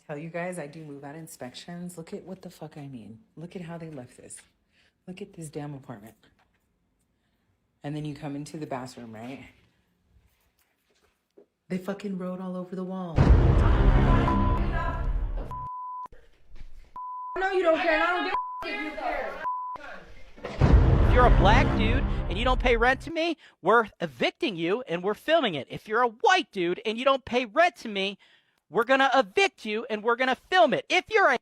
Tell you guys I do move out inspections. Look at what the fuck I mean. Look at how they left this. Look at this damn apartment. And then you come into the bathroom, right? They fucking wrote all over the wall. No, you don't care. And I don't give a if you care. If you're a black dude and you don't pay rent to me, we're evicting you and we're filming it. If you're a white dude and you don't pay rent to me, we're going to evict you and we're going to film it. If you're a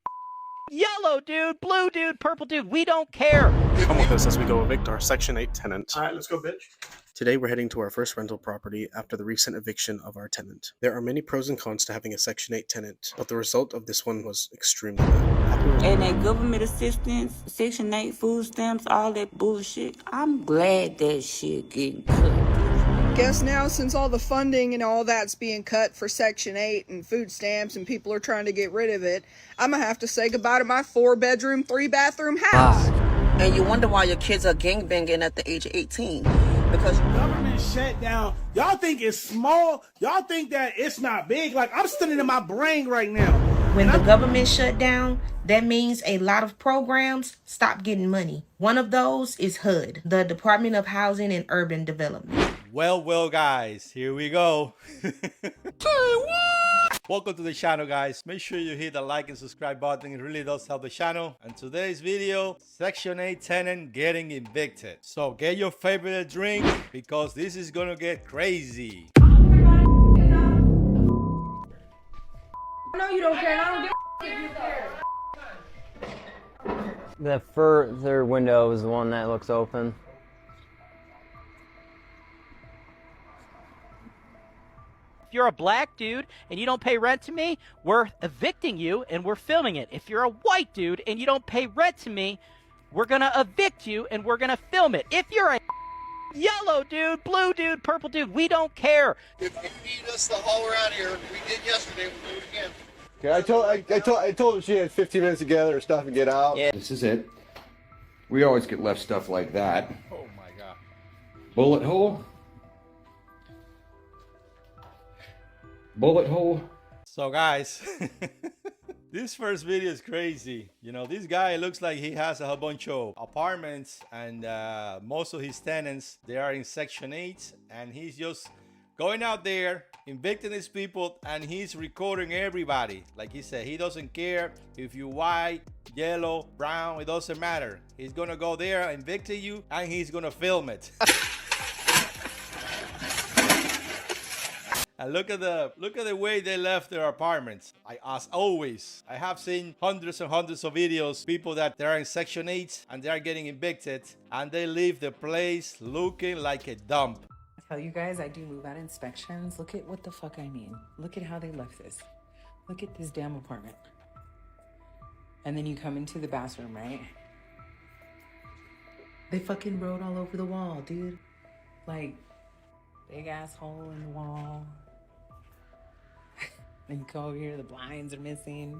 yellow dude, blue dude, purple dude, we don't care. Come with us as we go evict our Section 8 tenant. All right, let's go, bitch. Today we're heading to our first rental property after the recent eviction of our tenant. There are many pros and cons to having a Section 8 tenant, but the result of this one was extremely good. And that government assistance, Section 8 food stamps, all that bullshit, I'm glad that shit getting cut. Guess now, since all the funding and all that's being cut for Section 8 and food stamps and people are trying to get rid of it, I'm gonna have to say goodbye to my 4-bedroom, 3-bathroom house. And you wonder why your kids are gangbanging at the age of 18. Because Government shutdown. Y'all think it's small? Y'all think that it's not big? Like, I'm sitting in my brain right now. When the government shut down, that means a lot of programs stop getting money. One of those is HUD, the Department of Housing and Urban Development. Well, guys, here we go. Welcome to the channel, guys. Make sure you hit the like and subscribe button. It really does help the channel. And today's video, Section 8 tenant getting evicted. So get your favorite drink because this is gonna get crazy. No, you don't care. And I don't give a if you care. The further window is the one that looks open. If you're a black dude and you don't pay rent to me, we're evicting you and we're filming it. If you're a white dude and you don't pay rent to me, we're going to evict you and we're going to film it. If you're a yellow dude, blue dude, purple dude, we don't care. If you need us to haul around here, we did yesterday, we'll do it again. Okay, I told her she had 15 minutes to gather her stuff and get out. Yeah. This is it. We always get left stuff like that. Oh my God. Bullet hole. Bullet hole. So guys, this first video is crazy. You know, this guy looks like he has a whole bunch of apartments and most of his tenants, they are in Section 8 and he's just going out there, evicting his people, and he's recording everybody. Like he said, he doesn't care if you're white, yellow, brown, it doesn't matter. He's gonna go there, evict you, and he's gonna film it. And look at the way they left their apartments. As always, I have seen hundreds and hundreds of videos, people that they're in Section 8 and they're getting evicted and they leave the place looking like a dump. Tell you guys I do move out inspections. Look at what the fuck I mean. Look at how they left this. Look at this damn apartment. And then you come into the bathroom, right? They fucking wrote all over the wall, dude. Like, big ass hole in the wall. Then you go over here, the blinds are missing.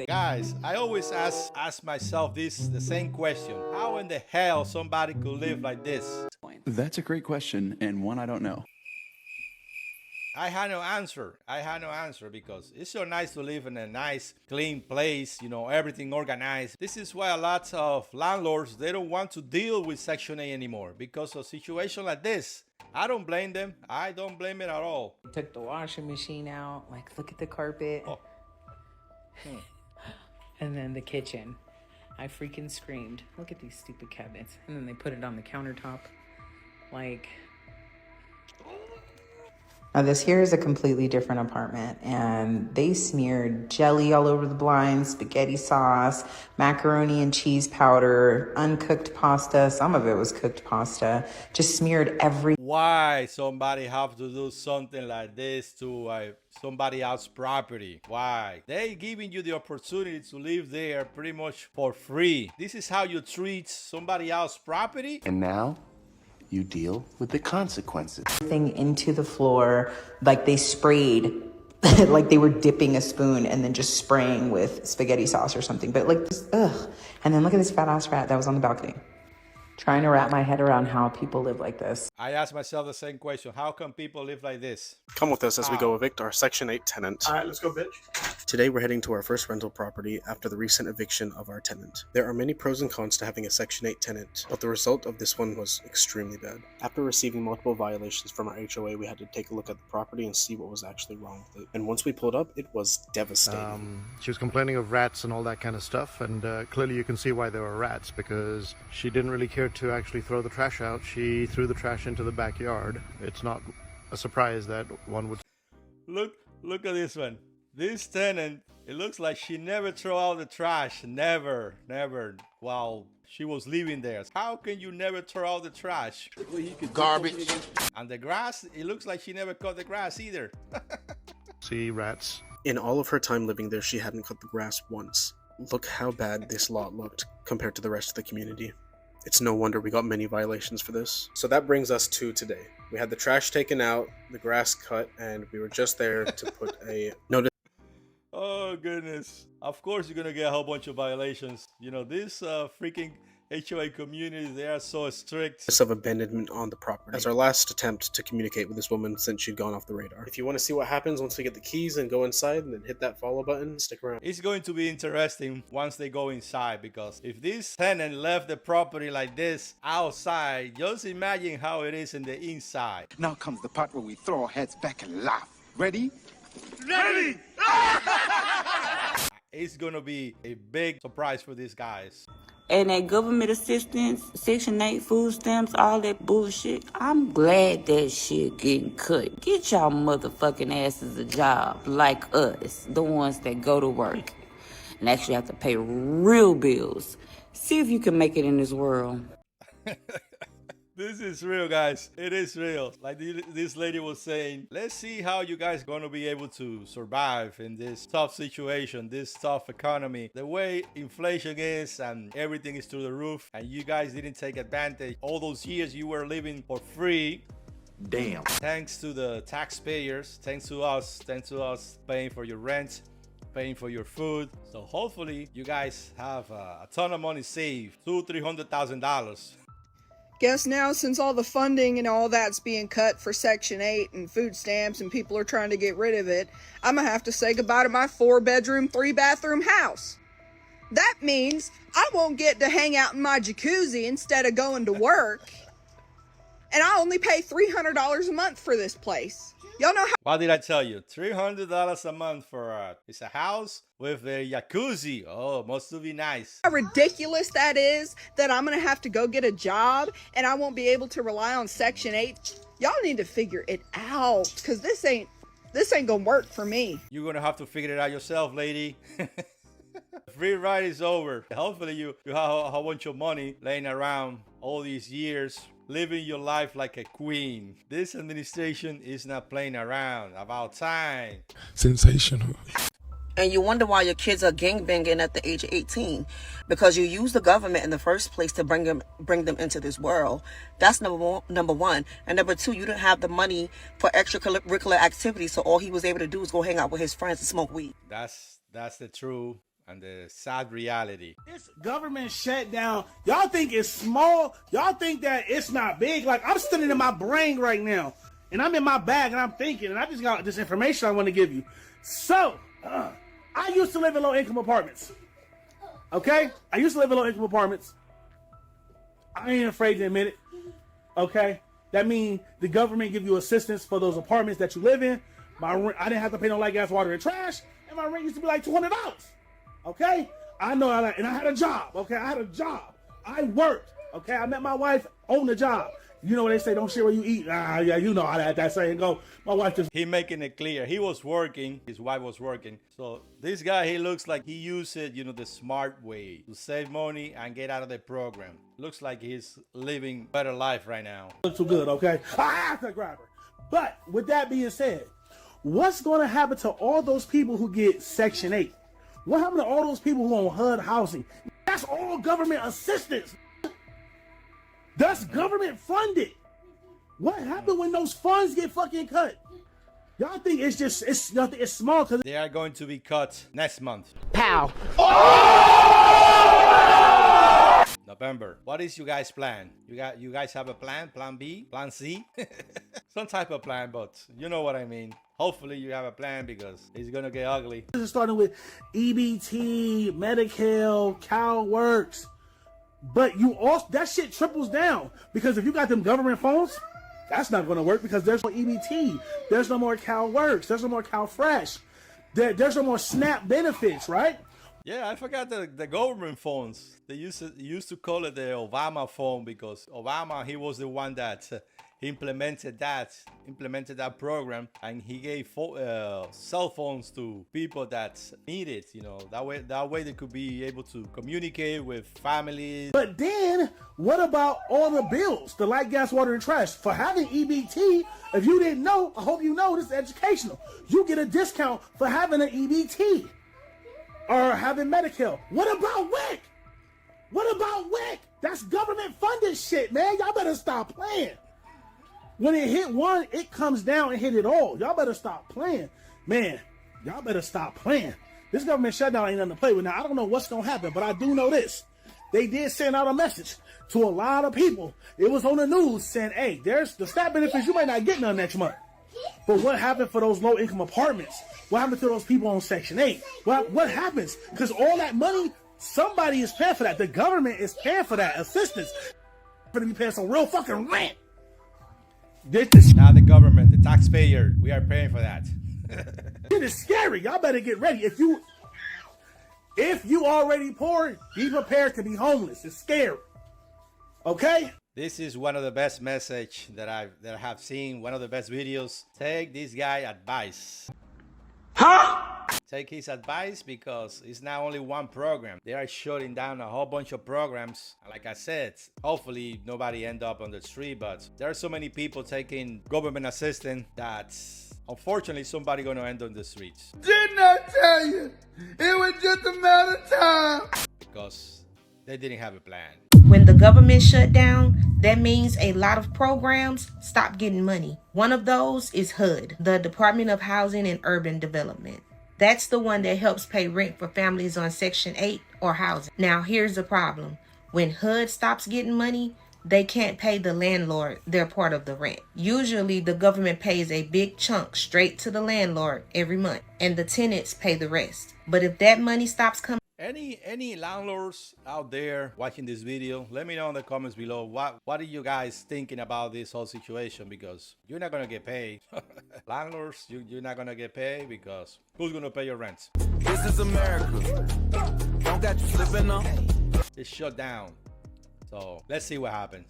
Guys, I always ask myself the same question. How in the hell somebody could live like this? That's a great question, and one I don't know. I had no answer. Because it's so nice to live in a nice, clean place, you know, everything organized. This is why a lot of landlords, they don't want to deal with Section 8 anymore because of a situation like this. I don't blame them. I don't blame it at all. Took the washing machine out. Like, look at the carpet. Oh. And then the kitchen. I freaking screamed. Look at these stupid cabinets. And then they put it on the countertop. Like, now this here is a completely different apartment, and they smeared jelly all over the blinds, spaghetti sauce, macaroni and cheese powder, uncooked pasta. Some of it was cooked pasta. Just smeared every. Why somebody have to do something like this to somebody else's property? Why? They giving you the opportunity to live there pretty much for free. This is how you treat somebody else's property? And now you deal with the consequences. Thing into the floor, like they sprayed, like they were dipping a spoon and then just spraying with spaghetti sauce or something. But like this, ugh. And then look at this fat ass rat that was on the balcony. Trying to wrap my head around how people live like this. I ask myself the same question. How come people live like this? Come with us as we go evict our Section 8 tenant. All right, let's go, bitch. Today we're heading to our first rental property after the recent eviction of our tenant. There are many pros and cons to having a Section 8 tenant, but the result of this one was extremely bad. After receiving multiple violations from our HOA, we had to take a look at the property and see what was actually wrong with it. And once we pulled up, it was devastating. She was complaining of rats and all that kind of stuff, and clearly you can see why there were rats, because she didn't really care to actually throw the trash out. She threw the trash into the backyard. It's not a surprise that one would... Look at this one. This tenant, it looks like she never threw out the trash. Never, while she was living there. How can you never throw out the trash? Garbage. And the grass, it looks like she never cut the grass either. See rats. In all of her time living there, she hadn't cut the grass once. Look how bad this lot looked compared to the rest of the community. It's no wonder we got many violations for this. So that brings us to today. We had the trash taken out, the grass cut, and we were just there to put a notice. Oh goodness. Of course you're gonna get a whole bunch of violations. You know, this freaking HOA community, they are so strict. Of abandonment on the property as our last attempt to communicate with this woman since she'd gone off the radar. If you want to see what happens once we get the keys and go inside, and then hit that follow button, stick around. It's going to be interesting once they go inside, because if this tenant left the property like this outside, just imagine how it is in the inside. Now comes the part where we throw our heads back and laugh. Ready? Ready! It's gonna be a big surprise for these guys. And that government assistance, Section 8 food stamps, all that bullshit, I'm glad that shit getting cut. Get y'all motherfucking asses a job like us, the ones that go to work and actually have to pay real bills. See if you can make it in this world. This is real, guys. It is real. Like this lady was saying, let's see how you guys gonna be able to survive in this tough situation, this tough economy. The way inflation is and everything is through the roof, and you guys didn't take advantage. All those years you were living for free. Damn. Thanks to the taxpayers, thanks to us paying for your rent, paying for your food. So hopefully you guys have a ton of money saved, $200,000-$300,000. Guess now, since all the funding and all that's being cut for Section 8 and food stamps and people are trying to get rid of it, I'm gonna have to say goodbye to my 4-bedroom, 3-bathroom house. That means I won't get to hang out in my jacuzzi instead of going to work. And I only pay $300 a month for this place. Y'all know how... What did I tell you? $300 a month for it's a house with a jacuzzi. Oh, must be nice. How ridiculous that is, that I'm gonna have to go get a job and I won't be able to rely on Section 8. Y'all need to figure it out, because this ain't gonna work for me. You're gonna have to figure it out yourself, lady. Free ride is over. Hopefully you have a whole bunch of money laying around all these years, living your life like a queen. This administration is not playing around. About time. Sensational. And you wonder why your kids are gangbanging at the age of 18, because you use the government in the first place to bring them into this world. That's number one. And number two, you didn't have the money for extracurricular activities, so all he was able to do is go hang out with his friends and smoke weed. That's the true and the sad reality. This government shutdown, y'all think it's small? Y'all think that it's not big? Like, I'm sitting in my brain right now, and I'm in my bag, and I'm thinking, and I just got this information I want to give you. So, I used to live in low-income apartments. Okay? I used to live in low-income apartments. I ain't afraid to admit it. Okay? That means the government give you assistance for those apartments that you live in. My rent, I didn't have to pay no light, gas, water, and trash, and my rent used to be like $200. Okay? I know, and I had a job. Okay? I had a job. I worked. Okay? I met my wife on the job. You know what they say, don't share where you eat. Yeah, you know how that saying go. My wife just... He making it clear. He was working. His wife was working. So this guy, he looks like he used it, the smart way to save money and get out of the program. Looks like he's living better life right now. Look too good, okay? I have to grab her. But with that being said, what's going to happen to all those people who get Section 8? What happened to all those people who own HUD housing? That's all government assistance. That's government funded. What happened when those funds get fucking cut? Y'all think it's nothing, it's small because they are going to be cut next month. Pow. No, November. What is you guys' plan? You guys have a plan? Plan B? Plan C? Some type of plan, but you know what I mean. Hopefully you have a plan because it's gonna get ugly. This is starting with EBT, Medi-Cal, CalWorks. But you also, that shit triples down because if you got them government phones, that's not going to work because there's no EBT, there's no more CalWorks, there's no more CalFresh, there's no more SNAP benefits, right? Yeah, I forgot the government phones. They used to call it the Obama phone because Obama, he was the one that implemented that program, and he gave cell phones to people that need it. You know, that way they could be able to communicate with families. But then, what about all the bills, the light, gas, water, and trash? For having EBT, if you didn't know, I hope you know this is educational. You get a discount for having an EBT or having Medi-Cal. What about WIC? What about WIC? That's government funded shit, man. Y'all better stop playing. When it hit one, it comes down and hit it all. Y'all better stop playing. Man, y'all better stop playing. This government shutdown ain't nothing to play with. Now, I don't know what's going to happen, but I do know this. They did send out a message to a lot of people. It was on the news saying, hey, there's the SNAP benefits. You might not get none next month. But what happened for those low-income apartments? What happened to those people on Section 8? What happens? Because all that money, somebody is paying for that. The government is paying for that assistance. For to be paying some real fucking rent. Not the government, the taxpayer. We are paying for that. It is scary. Y'all better get ready. If you already poor, be prepared to be homeless. It's scary. Okay? This is one of the best message that I have seen. One of the best videos. Take this guy advice. Huh? Take his advice because it's not only one program. They are shutting down a whole bunch of programs. Like I said, hopefully nobody end up on the street, but there are so many people taking government assistance that unfortunately somebody gonna end on the streets. Didn't I tell you? It was just a matter of time. Because they didn't have a plan. When the government shut down, that means a lot of programs stop getting money. One of those is HUD, the Department of Housing and Urban Development. That's the one that helps pay rent for families on Section 8 or housing. Now, here's the problem. When HUD stops getting money, they can't pay the landlord their part of the rent. Usually, the government pays a big chunk straight to the landlord every month, and the tenants pay the rest. But if that money stops coming, Any landlords out there watching this video, let me know in the comments below what are you guys thinking about this whole situation, because you're not gonna get paid. Landlords, you're not gonna get paid because who's gonna pay your rent? This is America. Don't got you slipping up. It's shut down. So let's see what happens.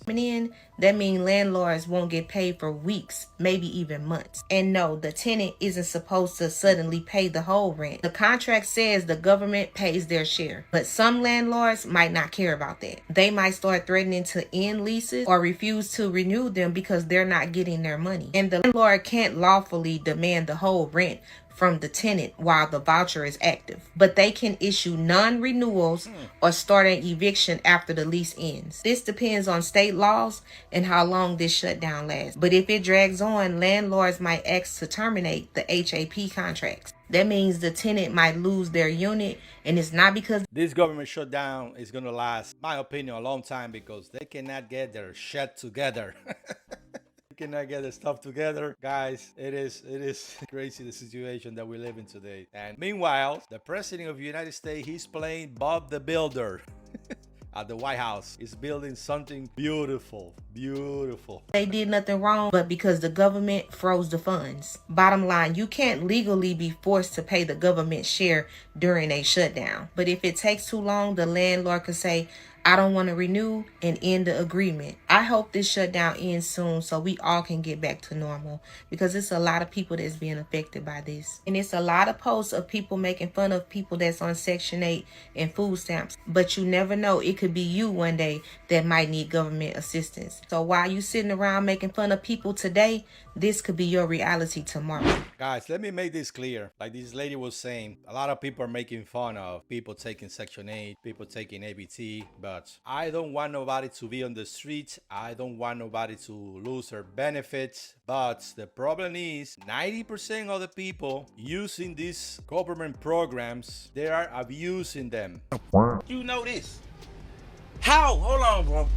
That means landlords won't get paid for weeks, maybe even months. And no, the tenant isn't supposed to suddenly pay the whole rent. The contract says the government pays their share, but some landlords might not care about that. They might start threatening to end leases or refuse to renew them because they're not getting their money. And the landlord can't lawfully demand the whole rent from the tenant while the voucher is active, but they can issue non-renewals or start an eviction after the lease ends. This depends on state laws and how long this shutdown lasts. But if it drags on, landlords might ask to terminate the HAP contracts. That means the tenant might lose their unit, and it's not because this government shutdown is gonna last, my opinion, a long time because they cannot get their shit together. Cannot get the stuff together, guys. It is crazy, the situation that we live in today. And meanwhile, the president of the United States, he's playing Bob the Builder at the White House. He's building something beautiful. They did nothing wrong, but because the government froze the funds. Bottom line, you can't legally be forced to pay the government share during a shutdown. But if it takes too long, the landlord could say, I don't want to renew and end the agreement. I hope this shutdown ends soon so we all can get back to normal, because it's a lot of people that's being affected by this. And it's a lot of posts of people making fun of people that's on Section 8 and food stamps. But you never know, it could be you one day that might need government assistance. So while you sitting around making fun of people today, this could be your reality tomorrow. Guys, let me make this clear. Like this lady was saying, a lot of people are making fun of people taking Section 8, people taking ABT, but I don't want nobody to be on the streets. I don't want nobody to lose their benefits. But the problem is 90% of the people using these government programs, they are abusing them. You know this. How? Hold on, bro.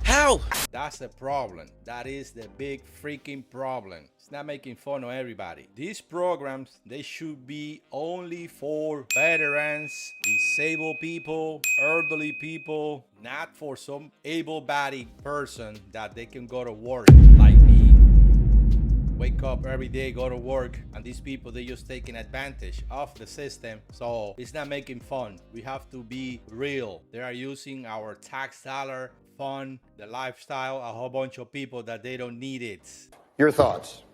How? That's the problem. That is the big freaking problem. It's not making fun of everybody. These programs, they should be only for veterans, disabled people, elderly people, not for some able-bodied person that they can go to work like me. Wake up every day, go to work, and these people, they just taking advantage of the system. So it's not making fun. We have to be real. They are using our tax dollar, fund, the lifestyle, a whole bunch of people that they don't need it. Your thoughts?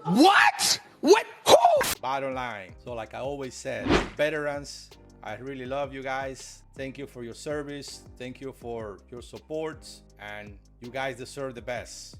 What? What? Who? Bottom line. So like I always said, veterans, I really love you guys. Thank you for your service. Thank you for your support. And you guys deserve the best.